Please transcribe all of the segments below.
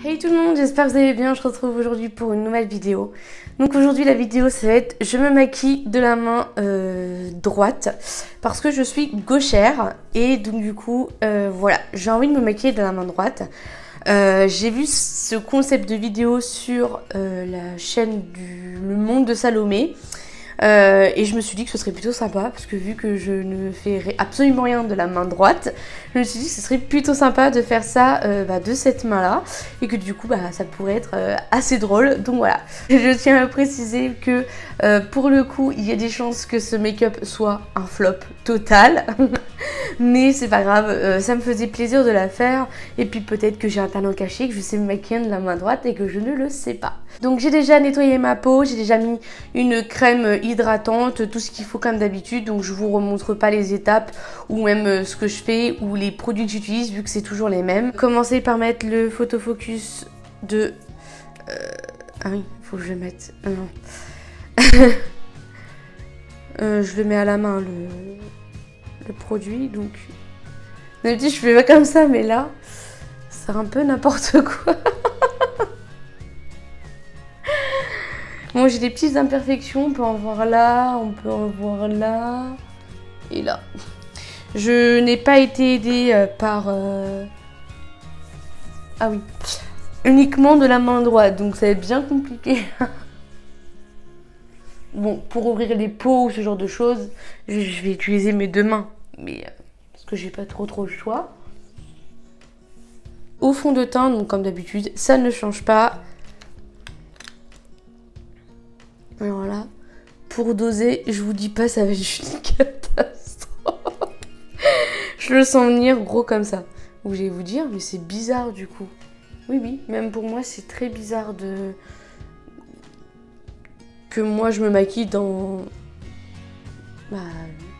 Hey tout le monde, j'espère que vous allez bien, je te retrouve aujourd'hui pour une nouvelle vidéo. Donc aujourd'hui la vidéo ça va être je me maquille de la main droite parce que je suis gauchère et donc du coup voilà, j'ai envie de me maquiller de la main droite. J'ai vu ce concept de vidéo sur la chaîne du Le Monde de Salomé. Et je me suis dit que ce serait plutôt sympa parce que vu que je ne fais absolument rien de la main droite, je me suis dit que ce serait plutôt sympa de faire ça de cette main là et que du coup ça pourrait être assez drôle. Donc voilà, je tiens à préciser que pour le coup il y a des chances que ce make-up soit un flop total mais c'est pas grave, ça me faisait plaisir de la faire et puis peut-être que j'ai un talent caché, que je sais me maquiller de la main droite et que je ne le sais pas. Donc j'ai déjà nettoyé ma peau, j'ai déjà mis une crème hydratante, tout ce qu'il faut comme d'habitude, donc je vous remontre pas les étapes ou même ce que je fais ou les produits que j'utilise vu que c'est toujours les mêmes. Commencez par mettre le photofocus de... Ah oui, faut que je le mette... Non. Je le mets à la main le produit, donc... D'habitude je fais pas comme ça mais là, c'est un peu n'importe quoi. Bon, j'ai des petites imperfections, on peut en voir là, on peut en voir là, et là. Je n'ai pas été aidée par... Ah oui, uniquement de la main droite, donc ça va être bien compliqué. Bon, pour ouvrir les pots ou ce genre de choses, je vais utiliser mes deux mains, mais parce que j'ai pas trop le choix. Au fond de teint, donc comme d'habitude, ça ne change pas. Alors là, pour doser, je vous dis pas, ça va être juste une catastrophe. Je le sens venir gros comme ça. Vous allez vous dire, mais c'est bizarre du coup. Oui, même pour moi, c'est très bizarre que moi je me maquille dans...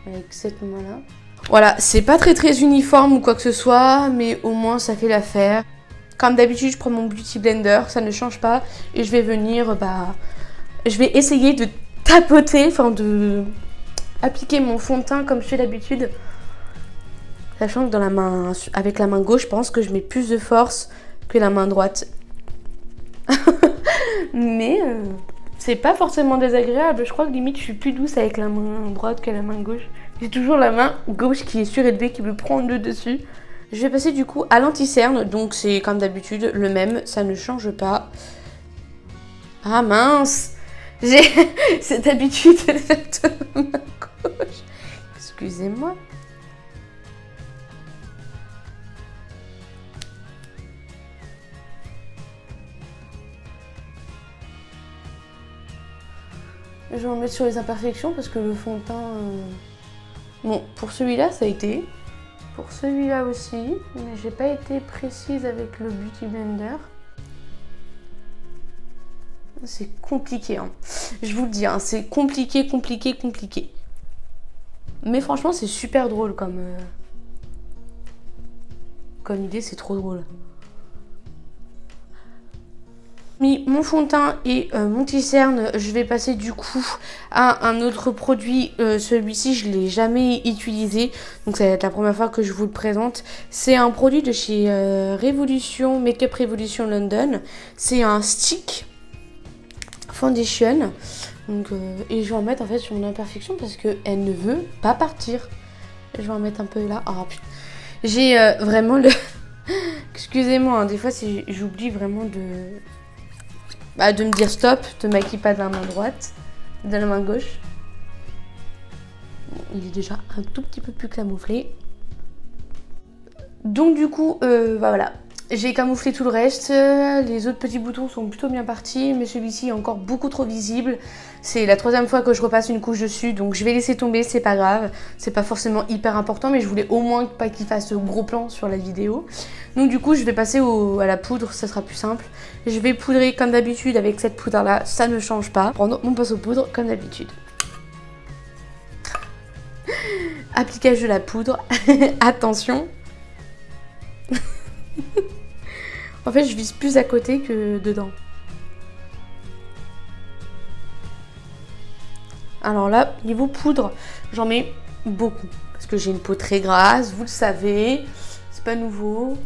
avec cette main-là. Voilà, c'est pas très uniforme ou quoi que ce soit, mais au moins ça fait l'affaire. Comme d'habitude, je prends mon Beauty Blender, ça ne change pas. Et je vais venir, je vais essayer de tapoter, enfin de appliquer mon fond de teint comme je fais d'habitude. Sachant que dans la main, avec la main gauche, je pense que je mets plus de force que la main droite. Mais c'est pas forcément désagréable. Je crois que limite je suis plus douce avec la main droite que la main gauche. J'ai toujours la main gauche qui est surélevée, qui veut prendre le dessus. Je vais passer du coup à l'anti-cerne. Donc c'est comme d'habitude le même, ça ne change pas. Ah mince! J'ai cette habitude de faire de ma gauche. Excusez-moi. Je vais en mettre sur les imperfections parce que le fond de teint... Bon, pour celui-là, ça a été. Pour celui-là aussi. Mais j'ai pas été précise avec le Beauty Blender. C'est compliqué, hein. Je vous le dis, hein, c'est compliqué. Mais franchement, c'est super drôle comme idée, c'est trop drôle. Mis mon fond de teint et mon anti-cerne, je vais passer du coup à un autre produit. Celui-ci, je ne l'ai jamais utilisé, donc ça va être la première fois que je vous le présente. C'est un produit de chez Revolution, Make-up Revolution London. C'est un stick foundation. Donc, et je vais en mettre en fait sur mon imperfection parce qu'elle ne veut pas partir. Je vais en mettre un peu là. Oh putain. J'ai vraiment le... Excusez-moi, hein, des fois j'oublie vraiment de me dire stop, te maquille pas de la main droite, de la main gauche. Bon, il est déjà un tout petit peu plus camouflé. Donc du coup, voilà. J'ai camouflé tout le reste, les autres petits boutons sont plutôt bien partis, mais celui-ci est encore beaucoup trop visible. C'est la troisième fois que je repasse une couche dessus, donc je vais laisser tomber, c'est pas grave. C'est pas forcément hyper important, mais je voulais au moins pas qu'il fasse gros plan sur la vidéo. Donc du coup, je vais passer à la poudre, ça sera plus simple. Je vais poudrer comme d'habitude avec cette poudre-là, ça ne change pas. Prendre mon pinceau poudre comme d'habitude. Appliquage de la poudre, attention. En fait, je vise plus à côté que dedans. Alors là, niveau poudre, j'en mets beaucoup. Parce que j'ai une peau très grasse, vous le savez. C'est pas nouveau.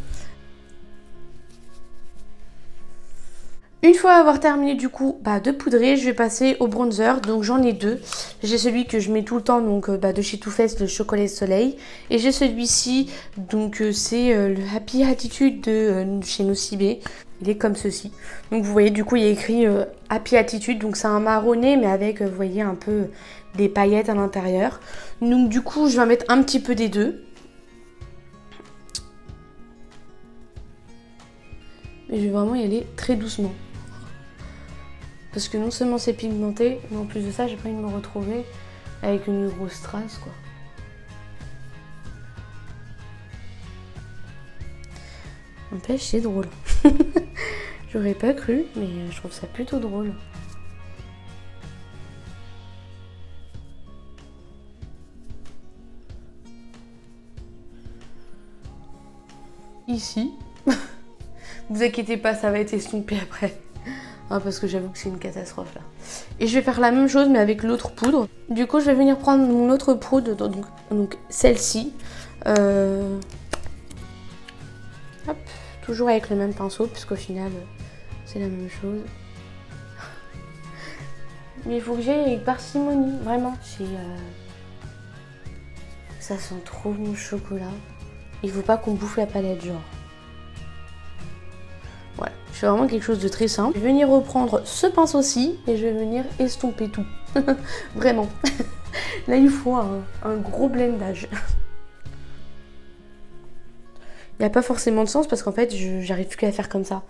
Une fois avoir terminé du coup de poudrer, je vais passer au bronzer. Donc j'en ai deux. J'ai celui que je mets tout le temps, donc de chez Too Faced, le chocolat soleil. Et j'ai celui-ci, donc c'est le Happy Attitude de chez Nocibé. Il est comme ceci. Donc vous voyez, du coup il y a écrit Happy Attitude. Donc c'est un marronné, mais avec, vous voyez, un peu des paillettes à l'intérieur. Donc du coup je vais mettre un petit peu des deux. Mais je vais vraiment y aller très doucement. Parce que non seulement c'est pigmenté, mais en plus de ça, j'ai pas envie de me retrouver avec une grosse trace, quoi. N'empêche, c'est drôle. J'aurais pas cru, mais je trouve ça plutôt drôle. Ici. Vous inquiétez pas, ça va être estompé après. Parce que j'avoue que c'est une catastrophe là. Et je vais faire la même chose mais avec l'autre poudre. Du coup je vais venir prendre mon autre poudre, donc celle-ci. Hop, toujours avec le même pinceau puisqu'au final c'est la même chose. Mais il faut que j'aille avec parcimonie, vraiment. Ça sent trop mon chocolat. Il faut pas qu'on bouffe la palette genre. Voilà, je fais vraiment quelque chose de très simple. Je vais venir reprendre ce pinceau-ci et je vais venir estomper tout. Vraiment. Là, il faut un gros blendage. Il n'y a pas forcément de sens parce qu'en fait, j'arrive plus qu'à faire comme ça.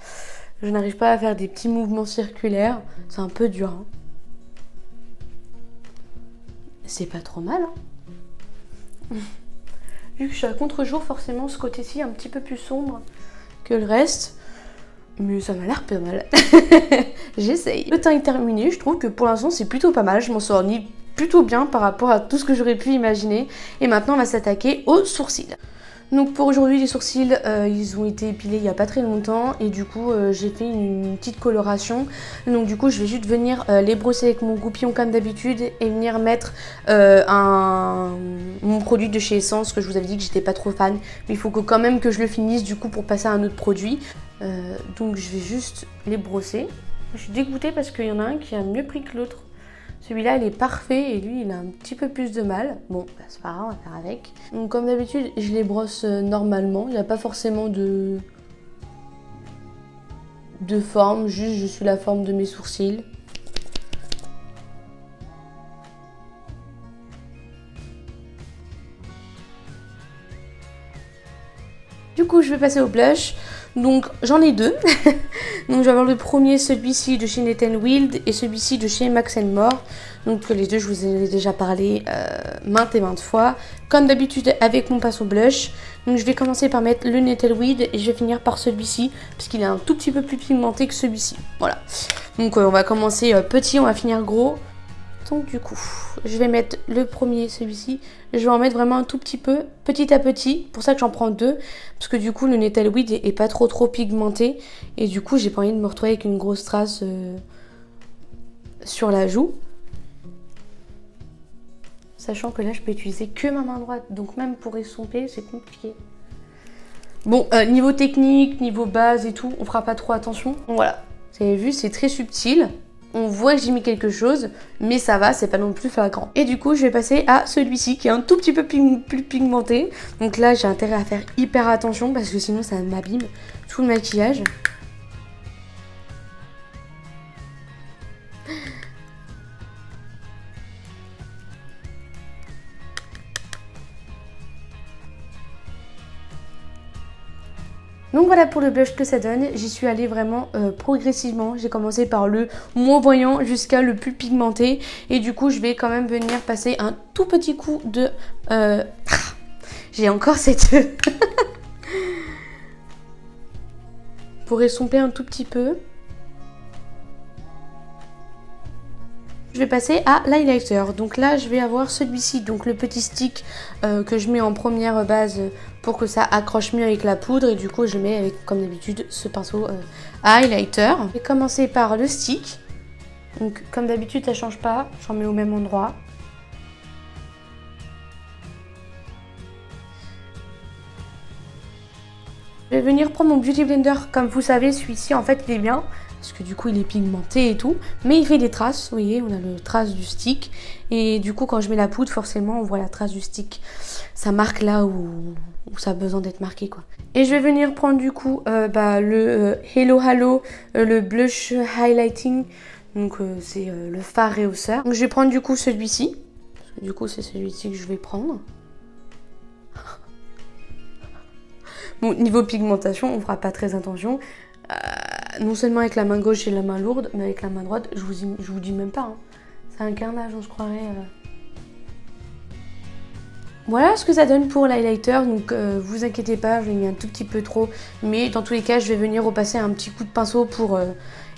Je n'arrive pas à faire des petits mouvements circulaires. C'est un peu dur. Hein. C'est pas trop mal. Hein. Vu que je suis à contre-jour, forcément, ce côté-ci est un petit peu plus sombre que le reste. Mais ça m'a l'air pas mal. J'essaye. Le teint est terminé. Je trouve que pour l'instant, c'est plutôt pas mal. Je m'en sors plutôt bien par rapport à tout ce que j'aurais pu imaginer. Et maintenant, on va s'attaquer aux sourcils. Donc pour aujourd'hui, les sourcils, ils ont été épilés il n'y a pas très longtemps. Et du coup, j'ai fait une petite coloration. Donc du coup, je vais juste venir les brosser avec mon goupillon comme d'habitude. Et venir mettre mon produit de chez Essence, que je vous avais dit que j'étais pas trop fan. Mais il faut quand même que je le finisse du coup pour passer à un autre produit. Donc je vais juste les brosser. Je suis dégoûtée parce qu'il y en a un qui a mieux pris que l'autre. Celui-là il est parfait et lui il a un petit peu plus de mal. Bon bah, c'est pas grave, on va faire avec. Donc comme d'habitude je les brosse normalement. Il n'y a pas forcément de forme, juste je suis la forme de mes sourcils. Du coup je vais passer au blush. Donc j'en ai deux. Donc je vais avoir le premier, celui-ci de chez Net n Wild et celui-ci de chez Max & More. Donc les deux je vous en ai déjà parlé maintes et maintes fois. Comme d'habitude avec mon pinceau blush. Donc je vais commencer par mettre le Net n Wild et je vais finir par celui-ci parce qu'il est un tout petit peu plus pigmenté que celui-ci. Voilà. Donc on va commencer petit, on va finir gros. Donc du coup, je vais mettre le premier, celui-ci. Je vais en mettre vraiment un tout petit peu, petit à petit. Pour ça que j'en prends deux. Parce que du coup, le Net n Wild est pas trop pigmenté. Et du coup, j'ai pas envie de me retrouver avec une grosse trace sur la joue. Sachant que là, je peux utiliser que ma main droite. Donc même pour estomper, c'est compliqué. Bon, niveau technique, niveau base et tout, on fera pas trop attention. Donc voilà, vous avez vu, c'est très subtil. On voit que j'ai mis quelque chose, mais ça va, c'est pas non plus flagrant. Et du coup, je vais passer à celui-ci qui est un tout petit peu plus pigmenté. Donc là, j'ai intérêt à faire hyper attention parce que sinon ça m'abîme tout le maquillage. Donc voilà pour le blush que ça donne, j'y suis allée vraiment progressivement, j'ai commencé par le moins voyant jusqu'à le plus pigmenté et du coup je vais quand même venir passer un tout petit coup de... J'ai encore cette... pour estomper un tout petit peu. Je vais passer à l'highlighter. Donc là, je vais avoir celui-ci, donc le petit stick que je mets en première base pour que ça accroche mieux avec la poudre. Et du coup, je mets avec, comme d'habitude, ce pinceau à highlighter. Je vais commencer par le stick. Donc comme d'habitude, ça change pas. J'en mets au même endroit. Je vais venir prendre mon Beauty Blender. Comme vous savez, celui-ci, en fait, il est bien. Parce que du coup, il est pigmenté et tout. Mais il fait des traces. Vous voyez, on a le trace du stick. Et du coup, quand je mets la poudre, forcément, on voit la trace du stick. Ça marque là où ça a besoin d'être marqué, quoi. Et je vais venir prendre du coup le Hello Halo, le Blush Highlighting. Donc, c'est le fard rehausseur. Donc, je vais prendre du coup celui-ci. Parce que du coup, c'est celui-ci que je vais prendre. Bon, niveau pigmentation, on fera pas très attention. Non seulement avec la main gauche et la main lourde, mais avec la main droite, je vous dis même pas. Hein. C'est un carnage, on se croirait. Voilà ce que ça donne pour l'highlighter. Donc vous inquiétez pas, je l'ai mis un tout petit peu trop. Mais dans tous les cas, je vais venir repasser un petit coup de pinceau pour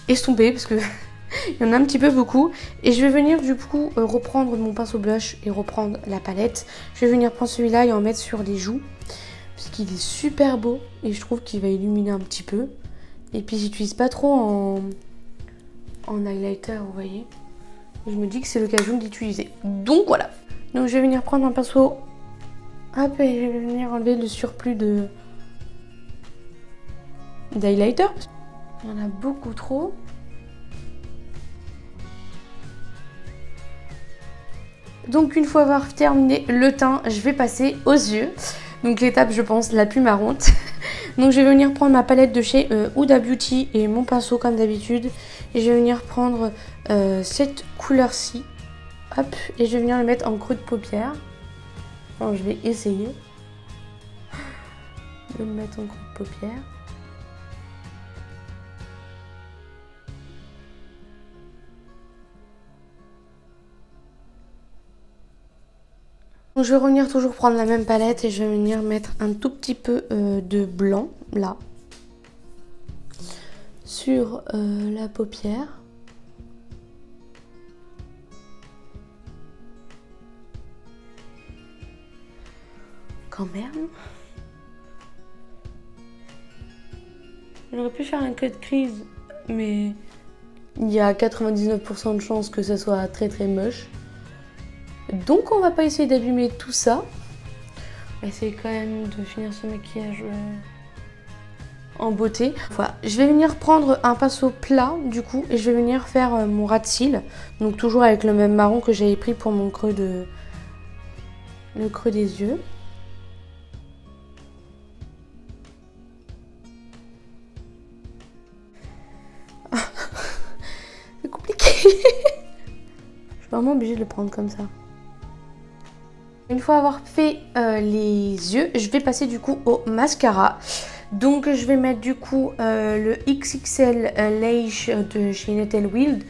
estomper. Parce que il y en a un petit peu beaucoup. Et je vais venir du coup reprendre mon pinceau blush et reprendre la palette. Je vais venir prendre celui-là et en mettre sur les joues. Parce qu'il est super beau et je trouve qu'il va illuminer un petit peu. Et puis j'utilise pas trop en highlighter, vous voyez. Je me dis que c'est l'occasion d'utiliser. Donc voilà. Donc je vais venir prendre un pinceau. Hop, et je vais venir enlever le surplus d'highlighter. Il y en a beaucoup trop. Donc une fois avoir terminé le teint, je vais passer aux yeux. Donc l'étape, je pense, la plus marrante. Donc je vais venir prendre ma palette de chez Huda Beauty et mon pinceau comme d'habitude. Et je vais venir prendre cette couleur-ci. Hop, et je vais venir le mettre en creux de paupière. Enfin, je vais essayer de le mettre en creux de paupière. Donc je vais revenir toujours prendre la même palette et je vais venir mettre un tout petit peu de blanc, là, sur la paupière. Quand même. J'aurais pu faire un cut crease, mais il y a 99% de chances que ça soit très très moche. Donc on va pas essayer d'abîmer tout ça. On va essayer quand même de finir ce maquillage en beauté. Voilà, je vais venir prendre un pinceau plat du coup et je vais venir faire mon ras de cils. Donc toujours avec le même marron que j'avais pris pour mon creux le creux des yeux. C'est compliqué. Je suis vraiment obligée de le prendre comme ça. Une fois avoir fait les yeux, je vais passer du coup au mascara. Donc je vais mettre du coup le XXL Lash de chez Net Wild.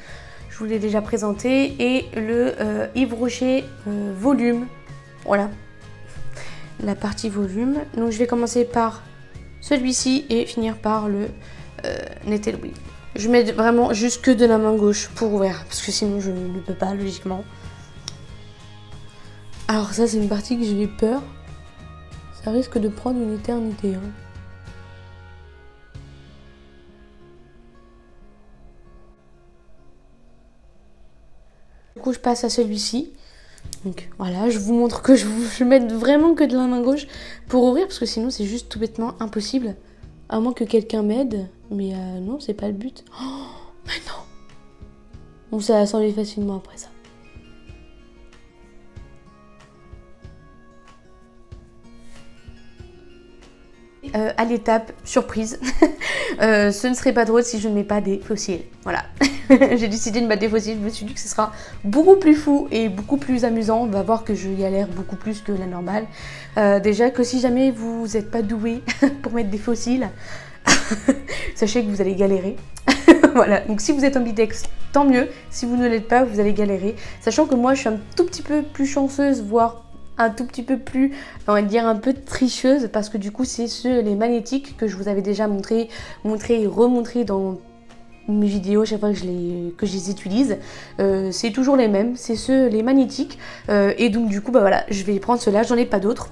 Je vous l'ai déjà présenté. Et le Yves Rocher Volume. Voilà. La partie volume. Donc je vais commencer par celui-ci et finir par le Net Wild. Je mets vraiment juste que de la main gauche pour ouvrir. Parce que sinon je ne peux pas logiquement. Alors ça c'est une partie que j'ai peur. Ça risque de prendre une éternité. Hein. Du coup je passe à celui-ci. Donc voilà, je vous montre que je mets vraiment que de la main gauche pour ouvrir. Parce que sinon c'est juste tout bêtement impossible. À moins que quelqu'un m'aide. Mais non, c'est pas le but. Oh, mais non. Bon, ça va s'enlever facilement après ça. À l'étape surprise, ce ne serait pas drôle si je ne mets pas des faux cils. Voilà, j'ai décidé de mettre des faux cils. Je me suis dit que ce sera beaucoup plus fou et beaucoup plus amusant. On va voir que je galère beaucoup plus que la normale. Déjà que si jamais vous n'êtes pas doué pour mettre des faux cils, sachez que vous allez galérer. Voilà, donc si vous êtes ambidextre, tant mieux. Si vous ne l'êtes pas, vous allez galérer. Sachant que moi, je suis un tout petit peu plus chanceuse, voire un tout petit peu plus, on va dire un peu tricheuse, parce que du coup c'est les magnétiques que je vous avais déjà montré et remontré dans mes vidéos chaque fois que je les utilise. C'est toujours les mêmes, c'est les magnétiques, et donc du coup bah voilà, je vais prendre ceux-là, j'en ai pas d'autres.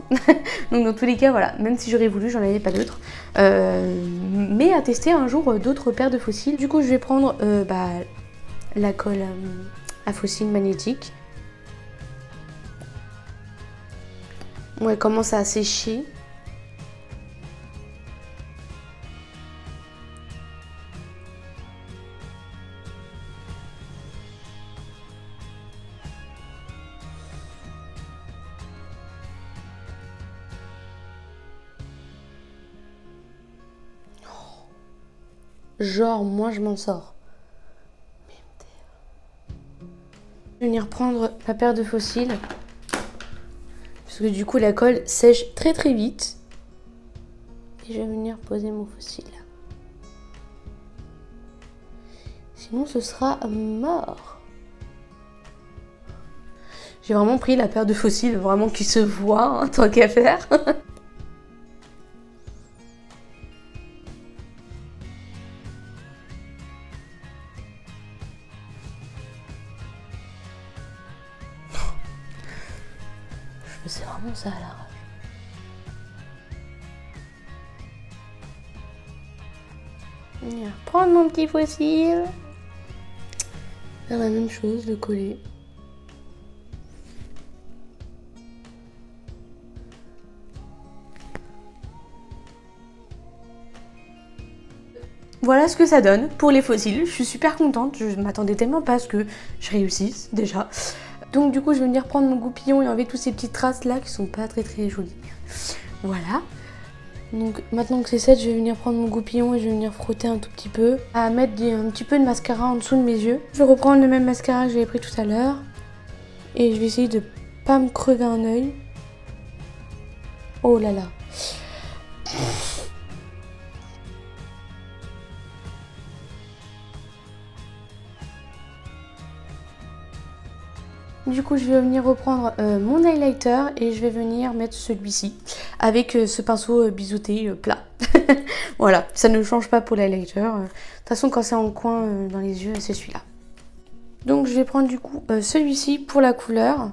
Donc dans tous les cas voilà, même si j'aurais voulu, j'en avais pas d'autres, mais à tester un jour d'autres paires de faux cils. Du coup je vais prendre la colle à faux cils magnétique. Bon, elle commence à sécher. genre moins je m'en sors. Je vais venir prendre ma paire de fossiles. Parce que du coup la colle sèche très très vite. Et je vais venir poser mon fossile. Sinon ce sera mort. J'ai vraiment pris la paire de fossiles, vraiment qui se voit, hein, tant qu'à faire. Je faisais vraiment ça à l'arrache. Venir prendre mon petit fossile. Faire la même chose, le coller. Voilà ce que ça donne pour les fossiles. Je suis super contente. Je ne m'attendais tellement pas à ce que je réussisse déjà. Donc du coup, je vais venir prendre mon goupillon et enlever toutes ces petites traces là qui sont pas très très jolies. Voilà. Donc maintenant que c'est fait, je vais venir prendre mon goupillon et je vais venir frotter un tout petit peu. À mettre un petit peu de mascara en dessous de mes yeux. Je vais reprendre le même mascara que j'avais pris tout à l'heure. Et je vais essayer de pas me crever un œil. Oh là là. Du coup, je vais venir reprendre mon highlighter et je vais venir mettre celui-ci avec ce pinceau biseauté plat. Voilà, ça ne change pas pour l'highlighter. De toute façon, quand c'est en coin dans les yeux, c'est celui-là. Donc, je vais prendre du coup celui-ci pour la couleur.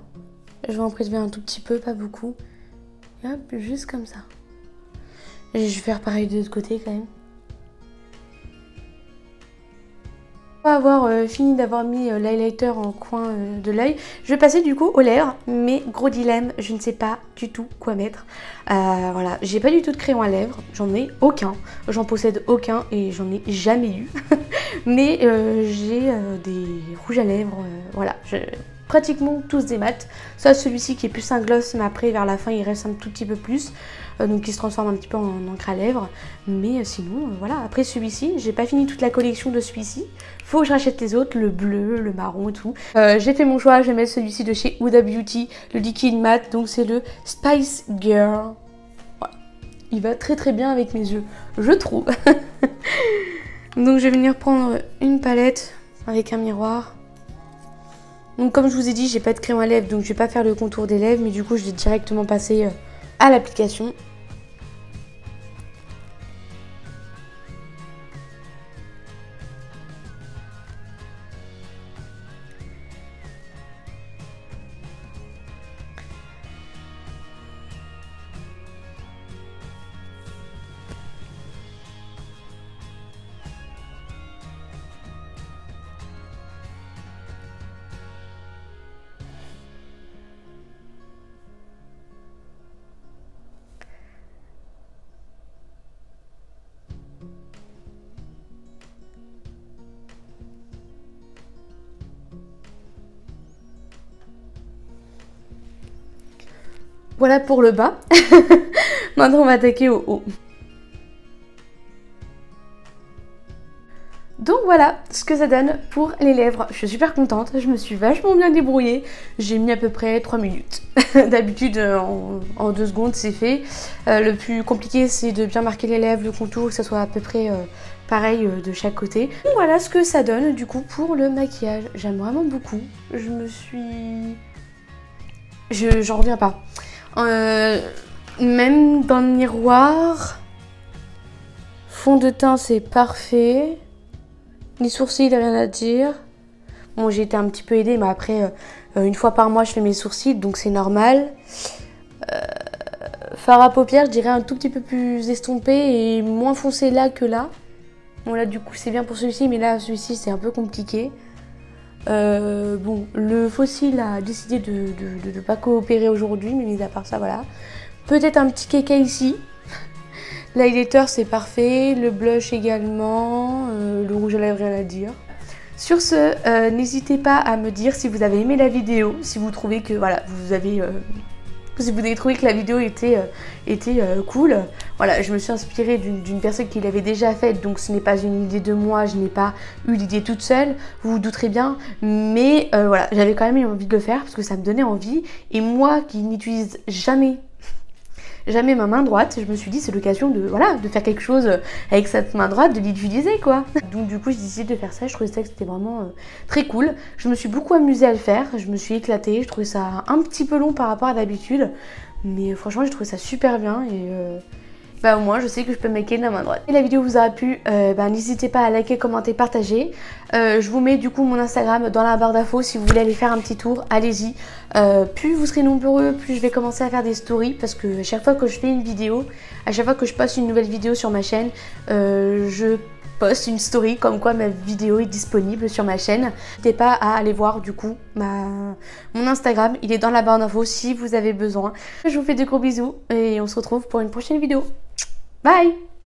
Je vais en prélever un tout petit peu, pas beaucoup. Et hop, juste comme ça. Et je vais faire pareil de l'autre côté quand même. Avoir fini d'avoir mis l'highlighter en coin de l'œil, je vais passer du coup aux lèvres, mais gros dilemme, je ne sais pas du tout quoi mettre. Voilà, j'ai pas du tout de crayon à lèvres, j'en ai aucun, j'en possède aucun et j'en ai jamais eu. Mais j'ai des rouges à lèvres, voilà, pratiquement tous des mats, sauf celui-ci qui est plus un gloss, mais après vers la fin il reste un tout petit peu plus, donc il se transforme un petit peu en encre à lèvres, mais sinon voilà. Après celui-ci, j'ai pas fini toute la collection de celui-ci, faut que je rachète les autres, le bleu, le marron et tout. J'ai fait mon choix, je vais mettre celui-ci de chez Huda Beauty, le liquide mat, donc c'est le Spice Girl. Voilà. Il va très très bien avec mes yeux, je trouve. Donc je vais venir prendre une palette avec un miroir. Donc comme je vous ai dit, j'ai pas de crayon à lèvres, donc je vais pas faire le contour des lèvres, mais du coup je vais directement passer à l'application. Voilà pour le bas. Maintenant on va attaquer au haut. Donc voilà ce que ça donne pour les lèvres. Je suis super contente, je me suis vachement bien débrouillée. J'ai mis à peu près 3 minutes. D'habitude en 2 secondes c'est fait. Le plus compliqué c'est de bien marquer les lèvres, le contour, que ça soit à peu près pareil de chaque côté. Donc voilà ce que ça donne du coup pour le maquillage. J'aime vraiment beaucoup. Je me suis... J'en reviens pas. Même dans le miroir, fond de teint c'est parfait. Les sourcils, rien à dire. Bon, j'ai été un petit peu aidée, mais après, une fois par mois, je fais mes sourcils, donc c'est normal. Fard à paupières, je dirais un tout petit peu plus estompé et moins foncé là que là. Bon, là, du coup, c'est bien pour celui-ci, mais là, celui-ci, c'est un peu compliqué. Bon, le faux cil a décidé de ne pas coopérer aujourd'hui, mais mis à part ça, voilà. Peut-être un petit kéké ici. L'highlighter c'est parfait, le blush également, le rouge à lèvres rien à dire. Sur ce, n'hésitez pas à me dire si vous avez aimé la vidéo, si vous trouvez que voilà, vous avez Si vous avez trouvé que la vidéo était cool, voilà, je me suis inspirée d'une personne qui l'avait déjà faite, donc ce n'est pas une idée de moi, je n'ai pas eu l'idée toute seule, vous vous douterez bien, mais voilà, j'avais quand même eu envie de le faire parce que ça me donnait envie, et moi qui n'utilise jamais ma main droite, je me suis dit c'est l'occasion de, voilà, de faire quelque chose avec cette main droite, de l'utiliser quoi. Donc du coup j'ai décidé de faire ça, je trouvais ça que c'était vraiment très cool. Je me suis beaucoup amusée à le faire, je me suis éclatée, je trouvais ça un petit peu long par rapport à d'habitude, mais franchement j'ai trouvé ça super bien et bah au moins je sais que je peux maquiller de la main droite. Si la vidéo vous aura plu, n'hésitez pas à liker, commenter, partager. Je vous mets du coup mon Instagram dans la barre d'infos si vous voulez aller faire un petit tour, allez-y. Plus vous serez nombreux, plus je vais commencer à faire des stories parce que à chaque fois que je fais une vidéo, à chaque fois que je poste une nouvelle vidéo sur ma chaîne, je poste une story comme quoi ma vidéo est disponible sur ma chaîne. N'hésitez pas à aller voir du coup mon Instagram, il est dans la barre d'infos si vous avez besoin. Je vous fais de gros bisous et on se retrouve pour une prochaine vidéo. Bye!